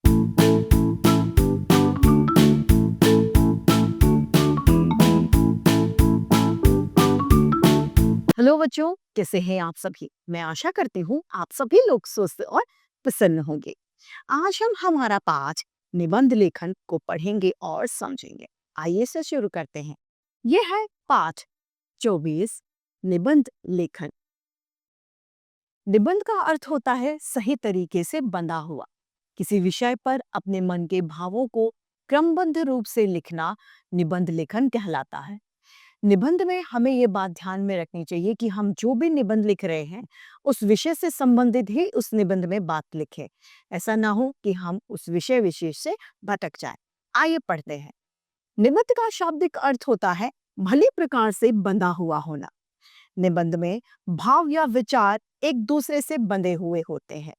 Hello बच्चों, कैसे हैं आप सभी। मैं आशा करती हूँ आप सभी लोग स्वस्थ और प्रसन्न होंगे। आज हम हमारा पाठ निबंध लेखन को पढ़ेंगे और समझेंगे। आइए से शुरू करते हैं। यह है पाठ 24 निबंध लेखन। निबंध का अर्थ होता है सही तरीके से बंधा हुआ। किसी विषय पर अपने मन के भावों को क्रमबद्ध रूप से लिखना निबंध लेखन कहलाता है। निबंध में हमें ये बात ध्यान में रखनी चाहिए कि हम जो भी निबंध लिख रहे हैं उस विषय से संबंधित ही उस निबंध में बात लिखें। ऐसा ना हो कि हम उस विषय विशेष से भटक जाएं। आइए पढ़ते हैं। निबंध का शाब्दिक अर्थ होता है भली प्रकार से बंधा हुआ होना। निबंध में भाव या विचार एक दूसरे से बंधे हुए होते हैं।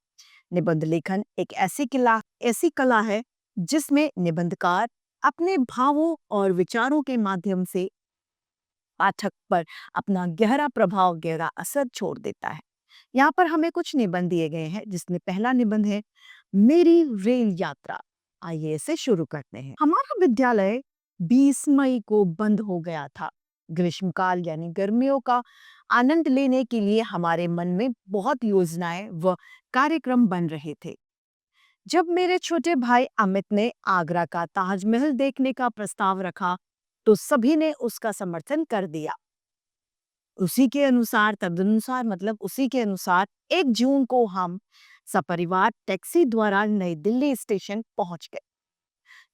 निबंध लेखन एक ऐसी कला है जिसमें निबंधकार अपने भावों और विचारों के माध्यम से पाठक पर अपना गहरा प्रभाव, गहरा असर छोड़ देता है। यहाँ पर हमें कुछ निबंध दिए गए हैं, जिसमें पहला निबंध है मेरी रेल यात्रा। आइए इसे शुरू करते हैं। हमारा विद्यालय 20 मई को बंद हो गया था। ग्रीष्मकाल यानी गर्मियों का आनंद लेने के लिए हमारे मन में बहुत योजनाएं व कार्यक्रम बन रहे थे। जब मेरे छोटे भाई अमित ने आगरा का ताजमहल देखने का प्रस्ताव रखा तो सभी ने उसका समर्थन कर दिया। उसी के अनुसार 1 जून को हम सपरिवार टैक्सी द्वारा नई दिल्ली स्टेशन पहुंच गए।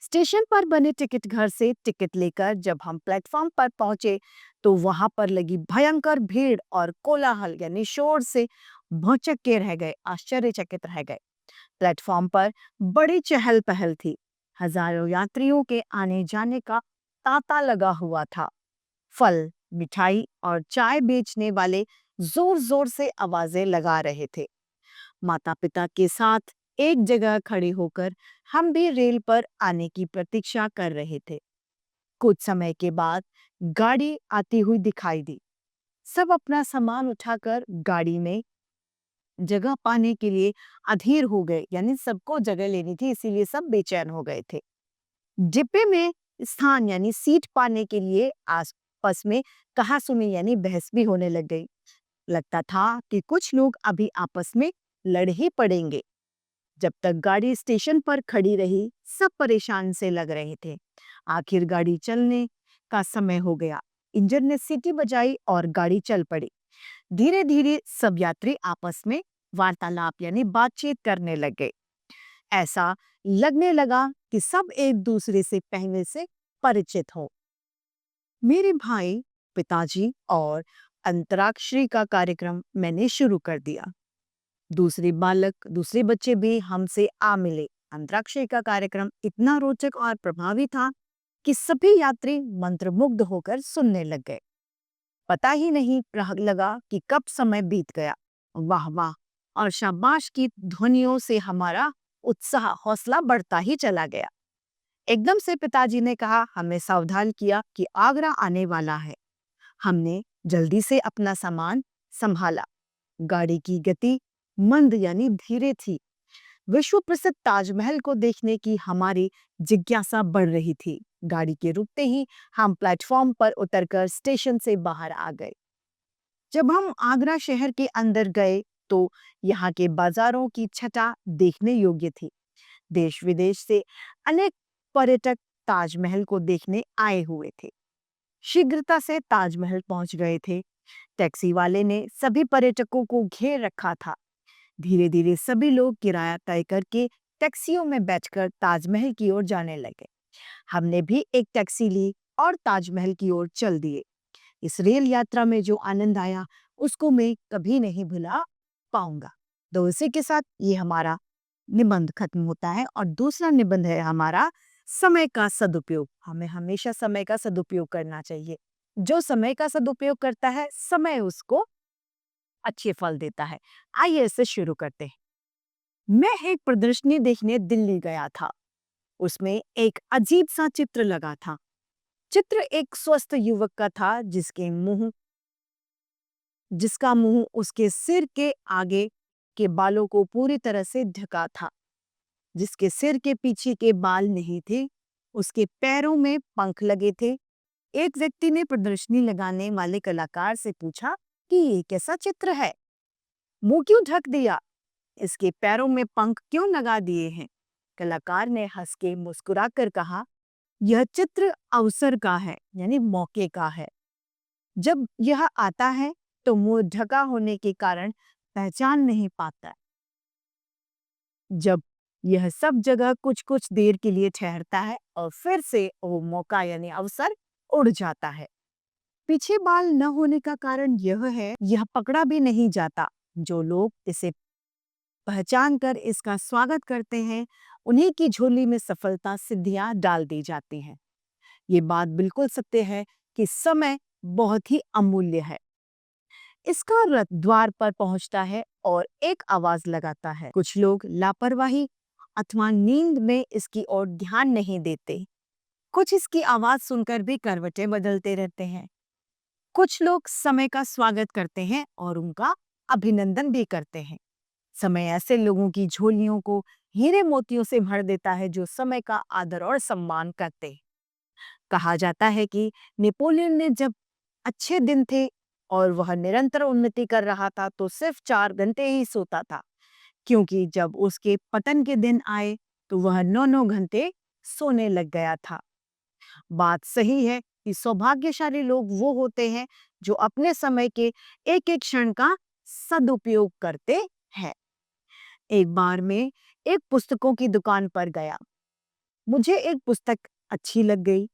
स्टेशन पर बने टिकट घर से टिकट लेकर जब हम प्लेटफॉर्म पर पहुंचे तो वहां पर लगी भयंकर भीड़ और कोलाहल यानी शोर से भौचक्के के रह गए, आश्चर्यचकित रह गए। प्लेटफॉर्म पर बड़ी चहल पहल थी। हजारों यात्रियों के आने जाने का तांता लगा हुआ था। फल, मिठाई और चाय बेचने वाले जोर जोर से आवाजें लगा रहे थे। माता पिता के साथ एक जगह खड़े होकर हम भी रेल पर आने की प्रतीक्षा कर रहे थे। कुछ समय के बाद गाड़ी आती हुई दिखाई दी। सब अपना सामान उठाकर गाड़ी में जगह पाने के लिए अधीर हो गए, यानी सबको जगह लेनी थी, इसीलिए सब बेचैन हो गए थे। डिब्बे में स्थान यानी सीट पाने के लिए आपस में कहासुनी यानी बहस भी होने लग गई। लगता था कि कुछ लोग अभी आपस में लड़ ही पड़ेंगे। जब तक गाड़ी स्टेशन पर खड़ी रही सब परेशान से लग रहे थे। आखिर गाड़ी चलने का समय हो गया। इंजन ने सीटी बजाई और गाड़ी चल पड़ी। धीरे धीरे सब यात्री आपस में वार्तालाप यानी बातचीत करने लग गए। ऐसा लगने लगा कि सब एक दूसरे से पहले से परिचित हो। मेरे भाई, पिताजी और अंतराक्षरी का कार्यक्रम मैंने शुरू कर दिया। दूसरे बच्चे भी हमसे आ मिले। अंतराक्षरी का कार्यक्रम इतना रोचक और प्रभावी था कि सभी यात्री मंत्रमुग्ध होकर सुनने लग गए। पता ही नहीं लगा कि कब समय बीत गया। वाह वाह और शाबाश की ध्वनियों से हमारा उत्साह, हौसला बढ़ता ही चला गया। एकदम से पिताजी ने कहा, हमें सावधान किया कि आगरा आने वाला है। हमने जल्दी से अपना सामान संभाला। गाड़ी की गति मंद यानी धीरे थी। विश्व प्रसिद्ध ताजमहल को देखने की हमारी जिज्ञासा बढ़ रही थी। गाड़ी के रुकते ही हम प्लेटफॉर्म पर उतरकर स्टेशन से बाहर आ गए। जब हम आगरा शहर के अंदर गए तो यहाँ के बाजारों की छटा देखने योग्य थी। देश विदेश से अनेक पर्यटक ताजमहल को देखने आए हुए थे। शीघ्रता से ताजमहल पहुंच गए थे। टैक्सी वाले ने सभी पर्यटकों को घेर रखा था। धीरे धीरे सभी लोग किराया तय करके टैक्सियों में बैठकर ताजमहल की ओर जाने लगे। हमने भी एक टैक्सी ली और ताजमहल की ओर चल दिए। इस रेल यात्रा में जो आनंद आया उसको मैं कभी नहीं भुला पाऊंगा। तो इसी के साथ ये हमारा निबंध खत्म होता है और दूसरा निबंध है हमारा समय का सदुपयोग। हमें हमेशा समय का सदुपयोग करना चाहिए। जो समय का सदुपयोग करता है समय उसको अच्छे फल देता है। आइए इसे शुरू करते हैं। मैं एक प्रदर्शनी देखने दिल्ली गया था। उसमें एक अजीब सा चित्र लगा था। चित्र एक स्वस्थ युवक का था जिसका मुंह उसके सिर के आगे के बालों को पूरी तरह से ढका था। जिसके सिर के पीछे के बाल नहीं थे, उसके पैरों में पंख लगे थे। एक व्यक्ति ने प्रदर्शनी लगाने वाले कलाकार से पूछा कि ये कैसा चित्र है? मुंह क्यों ढक दिया? इसके पैरों में पंख क्यों लगा दिए हैं? कलाकार ने हंस के मुस्कुरा कर कहा, यह चित्र अवसर का है, यानी मौके का है। जब यह आता है तो मुंह ढका होने के कारण पहचान नहीं पाता। जब यह सब जगह कुछ कुछ देर के लिए ठहरता है और फिर से वो मौका यानी अवसर उड़ जाता है। पीछे बाल न होने का कारण यह है, यह पकड़ा भी नहीं जाता। जो लोग इसे पहचान कर इसका स्वागत करते हैं, उन्हीं की झोली में सफलता सिद्धियां डाल दी जाती हैं। ये बात बिल्कुल सत्य है कि समय बहुत ही अमूल्य है। इसका रथ द्वार पर पहुंचता है और एक आवाज लगाता है। कुछ लोग लापरवाही अथवा नींद में इसकी ओर ध्यान नहीं देते। कुछ इसकी आवाज सुनकर भी करवटें बदलते रहते हैं। कुछ लोग समय का स्वागत करते हैं और उनका अभिनंदन भी करते हैं। समय ऐसे लोगों की झोलियों को हीरे मोतियों से भर देता है जो समय का आदर और सम्मान करते हैं। कहा जाता है कि नेपोलियन ने जब अच्छे दिन थे और वह निरंतर उन्नति कर रहा था तो सिर्फ 4 घंटे ही सोता था, क्योंकि जब उसके पतन के दिन आए तो वह 9-9 घंटे सोने लग गया था। बात सही है कि सौभाग्यशाली लोग वो होते हैं जो अपने समय के एक एक क्षण का सदुपयोग करते हैं। एक बार मैं एक पुस्तकों की दुकान पर गया। मुझे एक पुस्तक अच्छी लग गई।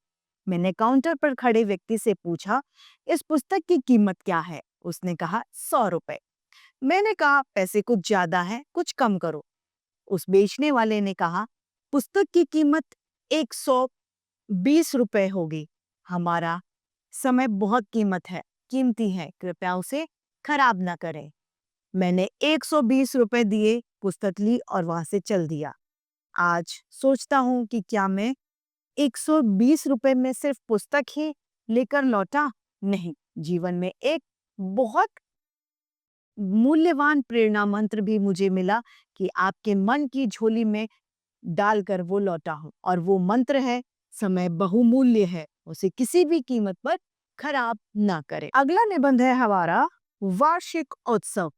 मैंने काउंटर पर खड़े व्यक्ति से पूछा, इस पुस्तक की कीमत क्या है? उसने कहा 100 रुपए। मैंने कहा पैसे कुछ ज्यादा है, कुछ कम करो। उस बेचने वाले ने कहा, पुस्तक की कीमत 120 रुपए होगी। हमारा समय बहुत कीमती है, कृपया उसे खराब ना करें। मैंने 120 रुपए दिए, पुस्तक ली और वहां से चल दिया। आज सोचता हूँ कि क्या मैं 120 रुपए में सिर्फ पुस्तक ही लेकर लौटा? नहीं, जीवन में एक बहुत मूल्यवान प्रेरणा मंत्र भी मुझे मिला कि आपके मन की झोली में डालकर वो लौटा हूं। और वो मंत्र है, समय बहुमूल्य है, उसे किसी भी कीमत पर खराब ना करें। अगला निबंध है हमारा वार्षिक उत्सव।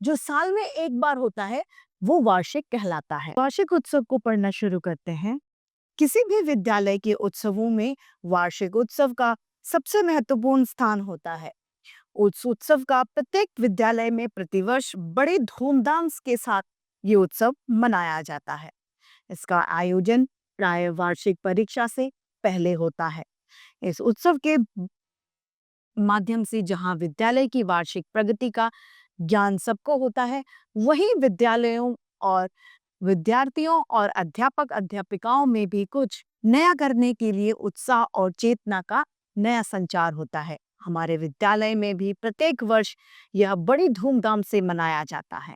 जो साल में एक बार होता है वो वार्षिक कहलाता है। वार्षिक उत्सव को पढ़ना शुरू करते हैं। किसी भी विद्यालय के उत्सवों में वार्षिक उत्सव का सबसे महत्वपूर्ण स्थान होता है। उस उत्सव का प्रत्येक विद्यालय में प्रतिवर्ष बड़े धूमधाम के साथ ये उत्सव मनाया जाता है। इसका आयोजन प्राय वार्षिक परीक्षा से पहले होता है। इस उत्सव के माध्यम से जहां विद्यालय की वार्षिक प्रगति का ज्ञान सबको होता है, वहीं विद्यालयों और विद्यार्थियों और अध्यापक अध्यापिकाओं में भी कुछ नया करने के लिए उत्साह और चेतना का नया संचार होता है। हमारे विद्यालय में भी प्रत्येक वर्ष यह बड़ी धूमधाम से मनाया जाता है।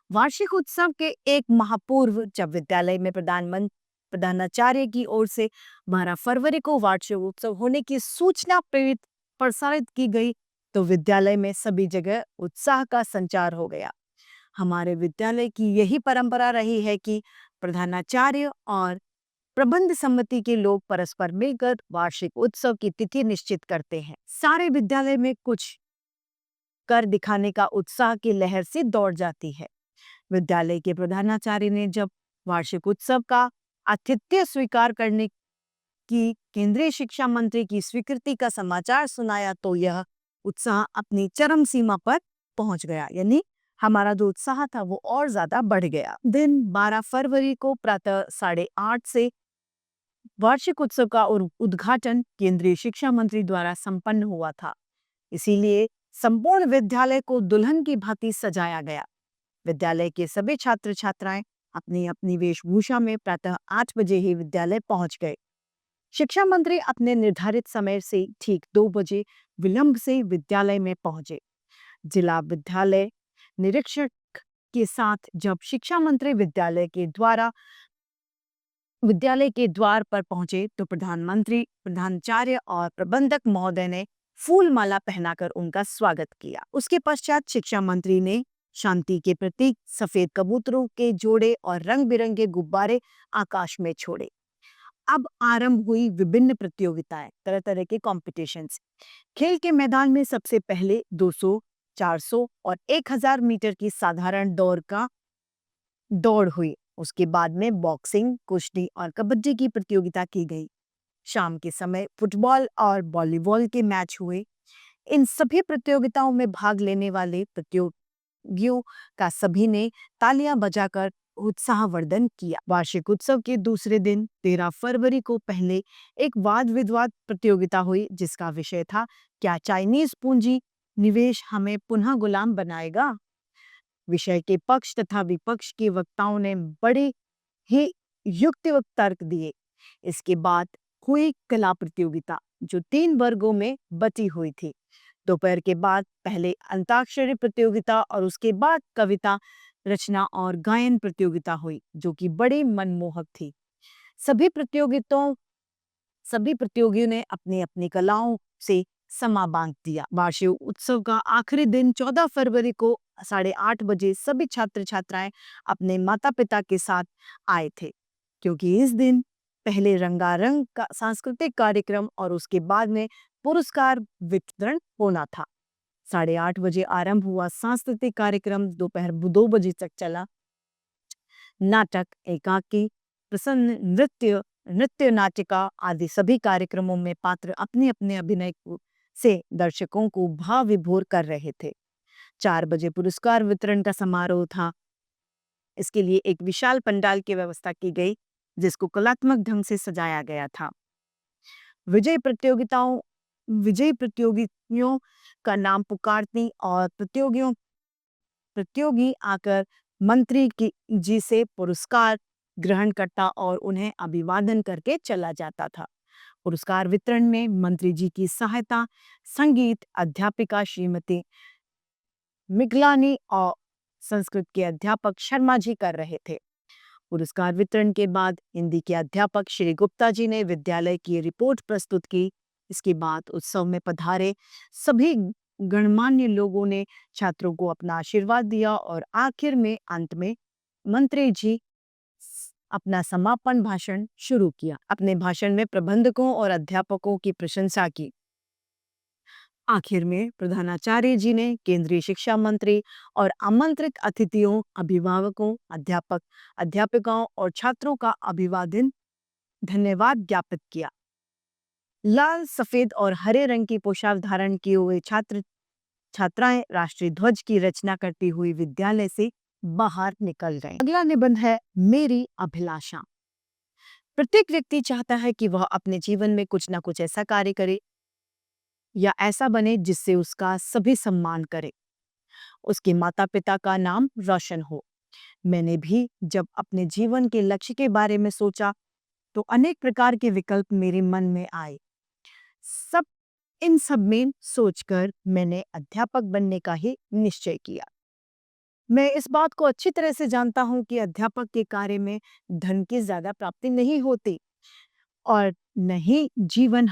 वार्षिक उत्सव के एक माह पूर्व जब विद्यालय में प्रधानाचार्य की ओर से 12 फरवरी को वार्षिक उत्सव होने की सूचना प्रसारित की गई तो विद्यालय में सभी जगह उत्साह का संचार हो गया। हमारे विद्यालय की यही परंपरा रही है कि प्रधानाचार्य और प्रबंध समिति के लोग परस्पर मिलकर वार्षिक उत्सव की तिथि निश्चित करते हैं। सारे विद्यालय में कुछ कर दिखाने का उत्साह की लहर से दौड़ जाती है। विद्यालय के प्रधानाचार्य ने जब वार्षिक उत्सव का आतिथ्य स्वीकार करने की केंद्रीय शिक्षा मंत्री की स्वीकृति का समाचार सुनाया तो यह उत्साह अपनी चरम सीमा पर पहुंच गया, यानी हमारा जो उत्साह था वो और ज्यादा बढ़ गया। दिन 12 फरवरी को प्रातः 8:30 से वार्षिक उत्सव का उद्घाटन केंद्रीय शिक्षा मंत्री द्वारा संपन्न हुआ था। इसीलिए संपूर्ण विद्यालय को दुल्हन की भांति सजाया गया। विद्यालय के सभी छात्र छात्राएं अपनी अपनी वेशभूषा में प्रातः 8 बजे ही विद्यालय पहुंच गए। शिक्षा मंत्री अपने निर्धारित समय से ठीक 2 बजे विलंब से विद्यालय में पहुंचे। जिला विद्यालय निरीक्षक के साथ जब शिक्षा मंत्री विद्यालय के द्वार पर पहुंचे तो प्रधानमंत्री, प्रधानाचार्य और प्रबंधक महोदय ने फूल माला पहनाकर उनका स्वागत किया। उसके पश्चात शिक्षा मंत्री ने शांति के प्रतीक सफेद कबूतरों के जोड़े और रंग बिरंगे गुब्बारे आकाश में छोड़े। अब आरंभ हुई विभिन्न प्रतियोगिताएं, तरह तरह के कॉम्पिटिशन्स। खेल के मैदान में सबसे पहले 200, 400 और 1000 मीटर की साधारण दौड़ हुई। उसके बाद में बॉक्सिंग, कुश्ती और कबड्डी की प्रतियोगिता की गई। शाम के समय फुटबॉल और वॉलीबॉल के मैच हुए। इन सभी प्रतियोगिताओं में भाग लेने वाले प्रतियोगियों का सभी ने तालियां बजाकर उत्साहवर्धन किया। वार्षिक उत्सव के दूसरे दिन 13 फरवरी को पहले एक वाद विवाद प्रतियोगिता हुई, जिसका विषय था, क्या चाइनीज पूंजी निवेश हमें पुनः गुलाम बनाएगा। विषय के पक्ष तथा विपक्ष के वक्ताओं ने बड़े ही युक्तियुक्त तर्क दिए। इसके बाद हुई कला प्रतियोगिता, जो 3 वर्गों में बटी हुई थी। दोपहर के बाद पहले अंताक्षरी प्रतियोगिता और उसके बाद कविता रचना और गायन प्रतियोगिता हुई, जो कि बड़ी मनमोहक थी। सभी प्रतियोगियों ने अपनी अपनी कलाओं से समा बांध दिया। वार्षिक उत्सव का आखिरी दिन 14 फरवरी को 8:30 बजे सभी छात्र छात्राएं अपने माता पिता के साथ आए थे, क्योंकि इस दिन पहले रंगारंग का सांस्कृतिक कार्यक्रम और उसके बाद में पुरस्कार वितरण होना था। 8:30 बजे आरंभ हुआ सांस्कृतिक कार्यक्रम दोपहर 2 बजे तक चला। नाटक, एकांकी, प्रसन्न नृत्य नाटिका आदि सभी कार्यक्रमों में पात्र अपने अपने अभिनय से दर्शकों को भाव विभोर कर रहे थे। 4 बजे पुरस्कार वितरण का समारोह था। इसके लिए एक विशाल पंडाल की व्यवस्था की गई, जिसको कलात्मक ढंग से सजाया गया था। विजयी प्रतियोगियों का नाम पुकारती और प्रतियोगी आकर मंत्री जी से पुरस्कार ग्रहण करता और उन्हें अभिवादन करके चला जाता था। पुरस्कार वितरण में मंत्री जी की सहायता संगीत अध्यापिका श्रीमती मिगलानी और संस्कृत के अध्यापक शर्मा जी कर रहे थे। पुरस्कार वितरण के बाद हिंदी के अध्यापक श्री गुप्ता जी ने विद्यालय की रिपोर्ट प्रस्तुत की। इसके बाद उत्सव में पधारे सभी गणमान्य लोगों ने छात्रों को अपना आशीर्वाद दिया और आखिर में अंत में मंत्री जी अपना समापन भाषण शुरू किया। अपने भाषण में प्रबंधकों और अध्यापकों की प्रशंसा की। आखिर में प्रधानाचार्य जी ने केंद्रीय शिक्षा मंत्री और आमंत्रित अतिथियों, अभिभावकों, अध्यापकों और छात्रों का अभिवादन धन्यवाद ज्ञापित किया। लाल, सफेद और हरे रंग की पोशाक धारण किए हुए छात्राएं राष्ट्रीय ध्वज की रचना करती हुई विद्यालय से बाहर निकल गए। अगला निबंध है मेरी अभिलाषा। प्रत्येक व्यक्ति चाहता है कि वह अपने जीवन में कुछ ना कुछ ऐसा कार्य करे या ऐसा बने जिससे उसका सभी सम्मान करे, उसके माता पिता का नाम रोशन हो। मैंने भी जब अपने जीवन के लक्ष्य के बारे में सोचा तो अनेक प्रकार के विकल्प मेरे मन में आए। इन सब में सोचकर मैंने अध्यापक बनने का ही निश्चय किया। मैं इस बात को अच्छी तरह से जानता हूं कि अध्यापक के कार्य में धन की ज्यादा प्राप्ति नहीं होती और नहीं जीवन भी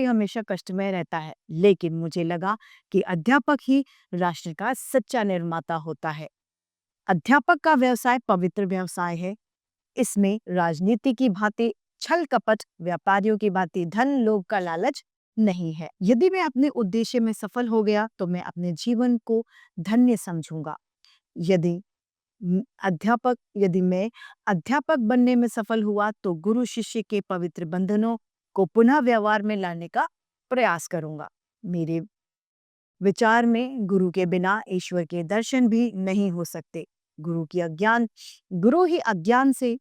हमेशा कष्टमय रहता है, लेकिन मुझे लगा कि अध्यापक ही राष्ट्र का सच्चा निर्माता होता है। अध्यापक का व्यवसाय पवित्र व्यवसाय है। इसमें राजनीति की भांति छल कपट, व्यापारियों की भांति धन लोभ का लालच नहीं है। यदि मैं अपने उद्देश्य में सफल हो गया तो मैं अपने जीवन को धन्य समझूंगा। यदि मैं अध्यापक बनने में सफल हुआ तो गुरु शिष्य के पवित्र बंधनों को पुनः व्यवहार में लाने का प्रयास करूंगा। मेरे विचार में गुरु के बिना ईश्वर के दर्शन भी नहीं हो सकते। गुरु ही अज्ञान से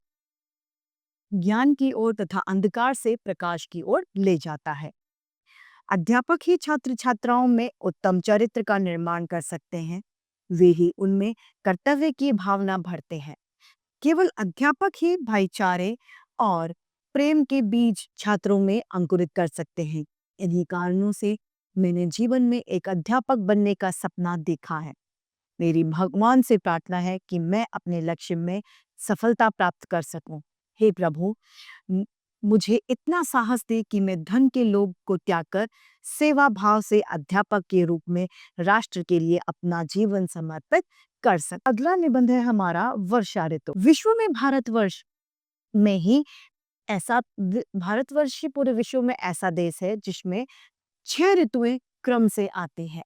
ज्ञान की ओर तथा अंधकार से प्रकाश की ओर ले जाता है। अध्यापक ही छात्र छात्राओं में उत्तम चरित्र का निर्माण कर सकते हैं। वे ही उनमें कर्तव्य की भावना भरते हैं। केवल अध्यापक ही भाईचारे और प्रेम के बीज छात्रों में अंकुरित कर सकते हैं। इन्हीं कारणों से मैंने जीवन में एक अध्यापक बनने का सपना देखा है। मेरी भगवान से प्रार्थना है कि मैं अपने लक्ष्य में सफलता प्राप्त कर सकूं। हे प्रभु, मुझे इतना साहस दे कि मैं धन के लोभ को त्याग कर सेवा भाव से अध्यापक के रूप में राष्ट्र के लिए अपना जीवन समर्पित कर सक। अगला निबंध है हमारा वर्षा ऋतु। विश्व में भारतवर्ष में ही भारतवर्ष ही पूरे विश्व में ऐसा देश है जिसमें 6 ऋतुएं क्रम से आती हैं।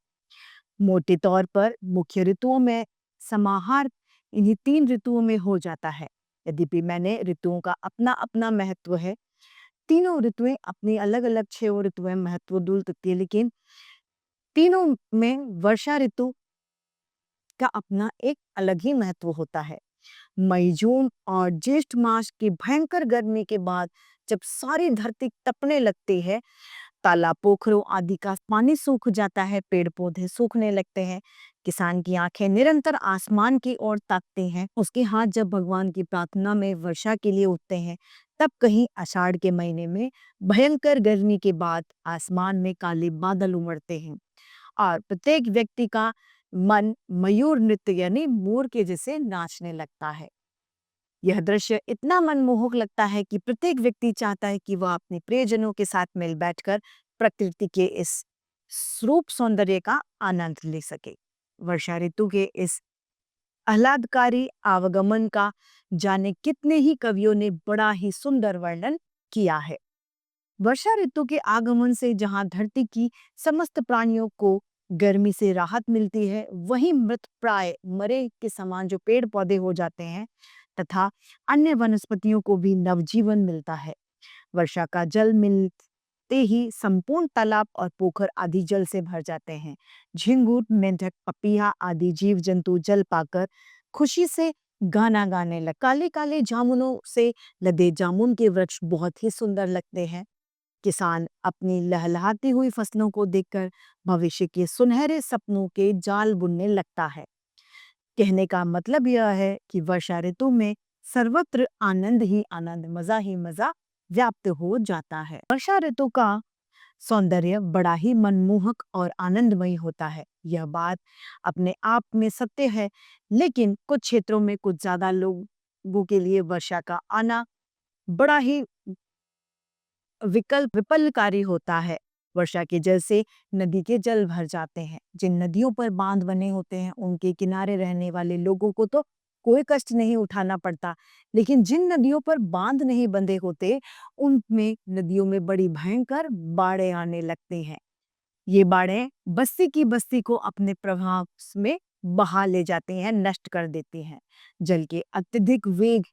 मोटे तौर पर मुख्य ऋतुओं में समाहार इन्हीं 3 ऋतुओं में हो जाता है। यद्यपि मैंने ऋतुओं का अपना अपना महत्व है, तीनों ऋतुएं अपनी अलग अलग 6 ऋतुएं महत्व देती है, लेकिन तीनों में वर्षा ऋतु का अपना एक अलग ही महत्व होता है। मई जून और ज्येष्ठ मास की भयंकर गर्मी के बाद जब सारी धरती तपने लगती है, तालाब पोखरों आदि का पानी सूख जाता है, पेड़ पौधे सूखने लगते हैं, किसान की आंखें निरंतर आसमान की ओर ताकते हैं, उसके हाथ जब भगवान की प्रार्थना में वर्षा के लिए उठते हैं, तब कहीं आषाढ़ के महीने में भयंकर गर्मी के बाद आसमान में काले बादल उमड़ते हैं और प्रत्येक व्यक्ति का मन मयूर नृत्य यानी मोर के जैसे नाचने लगता है। यह दृश्य इतना मनमोहक लगता है कि प्रत्येक व्यक्ति चाहता है कि वह अपने प्रियजनों के साथ मिल बैठकर प्रकृति के इस रूप सौंदर्य का आनंद ले सके। वर्षा ऋतु के इस आह्लादकारी आवागमन का जाने कितने ही कवियों ने बड़ा ही सुंदर वर्णन किया है। वर्षा ऋतु के आगमन से जहां धरती की समस्त प्राणियों को गर्मी से राहत मिलती है, वहीं मृत प्राय मरे के समान जो पेड़ पौधे हो जाते हैं तथा अन्य वनस्पतियों को भी नवजीवन मिलता है। वर्षा का जल मिलते ही संपूर्ण तालाब और पोखर आदि जल से भर जाते हैं। झिंगुर, मेंढक, पपीहा आदि जीव जंतु जल पाकर खुशी से गाना गाने लगे। काले काले जामुनों से लदे जामुन के वृक्ष बहुत ही सुंदर लगते हैं। किसान अपनी लहलहाती हुई फसलों को देखकर भविष्य के सुनहरे सपनों के जाल बुनने लगता है। कहने का मतलब यह है कि वर्षा ऋतु में सर्वत्र आनंद ही आनंद, मजा ही मजा व्याप्त हो जाता है। वर्षा ऋतु का सौंदर्य बड़ा ही मनमोहक और आनंदमयी होता है। यह बात अपने आप में सत्य है, लेकिन कुछ क्षेत्रों में कुछ ज्यादा लोगों के लिए वर्षा का आना बड़ा ही विपलकारी होता है। वर्षा के जल से नदी के जल भर जाते हैं। जिन नदियों पर बांध बने होते हैं, उनके किनारे रहने वाले लोगों को तो कोई कष्ट नहीं उठाना पड़ता, लेकिन जिन नदियों पर बांध नहीं बंधे होते, उनमें नदियों में बड़ी भयंकर बाढ़ें आने लगती हैं। ये बाढ़ें बस्ती की बस्ती को अपने प्रभाव में बहा ले जाती हैं, नष्ट कर देती हैं। जल के अत्यधिक वेग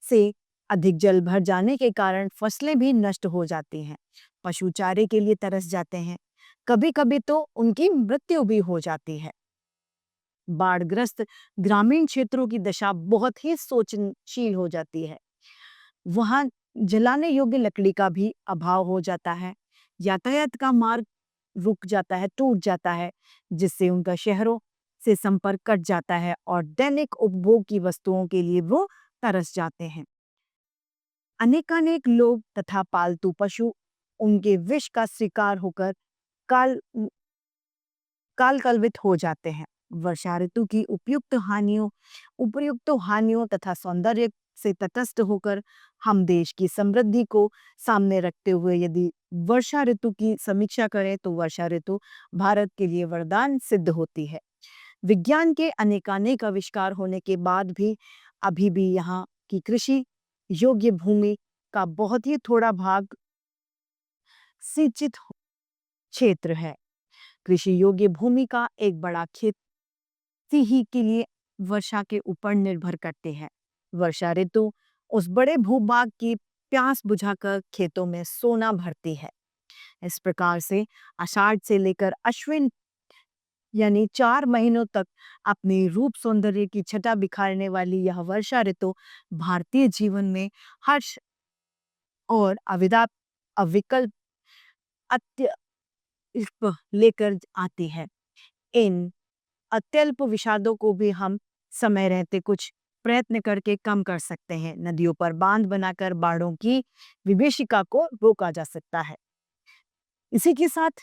से अधिक जल भर जाने के कारण फसलें भी नष्ट हो जाती हैं। पशु चारे के लिए तरस जाते हैं। कभी कभी तो उनकी मृत्यु भी हो जाती है। बाढ़ग्रस्त ग्रामीण क्षेत्रों की दशा बहुत ही शोचनीय हो जाती है। वहां जलाने योग्य लकड़ी का भी अभाव हो जाता है। यातायात का मार्ग रुक जाता है, टूट जाता है, जिससे उनका शहरों से संपर्क कट जाता है और दैनिक उपभोग की वस्तुओं के लिए वो तरस जाते हैं। अनेकानेक लोग तथा पालतू पशु उनके विष का शिकार होकर काल काल कलवित हो जाते हैं। वर्षा ऋतु की उपयुक्त हानियों तथा सौंदर्य से तटस्थ होकर हम देश की समृद्धि को सामने रखते हुए यदि वर्षा ऋतु की समीक्षा करें तो वर्षा ऋतु भारत के लिए वरदान सिद्ध होती है। विज्ञान के अनेकानेक आविष्कार होने के बाद भी अभी भी यहाँ की कृषि योग्य भूमि का बहुत ही थोड़ा भाग सिंचित क्षेत्र है। कृषि योग्य भूमि का एक बड़ा खेती ही के लिए वर्षा के ऊपर निर्भर करते हैं। वर्षा ऋतु उस बड़े भूभाग की प्यास बुझाकर खेतों में सोना भरती है। इस प्रकार से आषाढ़ से लेकर अश्विन यानी 4 महीनों तक अपने रूप सौंदर्य की छटा बिखारने वाली यह वर्षा ऋतु भारतीय जीवन में हर्ष और अविकल्प अत्यल्प लेकर आती है। इन अत्यल्प विषादों को भी हम समय रहते कुछ प्रयत्न करके कम कर सकते हैं। नदियों पर बांध बनाकर बाढ़ों की विभीषिका को रोका जा सकता है। इसी के साथ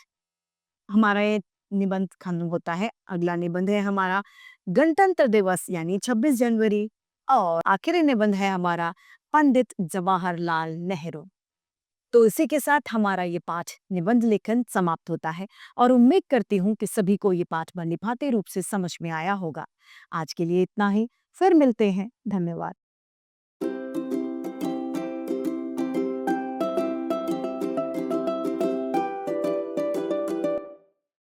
हमारा ये निबंध खत्म होता है। अगला निबंध है हमारा गणतंत्र दिवस यानी 26 जनवरी और आखिरी निबंध है हमारा पंडित जवाहरलाल नेहरू। तो इसी के साथ हमारा ये पाठ निबंध लेखन समाप्त होता है और उम्मीद करती हूँ कि सभी को ये पाठ निभाते रूप से समझ में आया होगा। आज के लिए इतना ही, फिर मिलते हैं। धन्यवाद।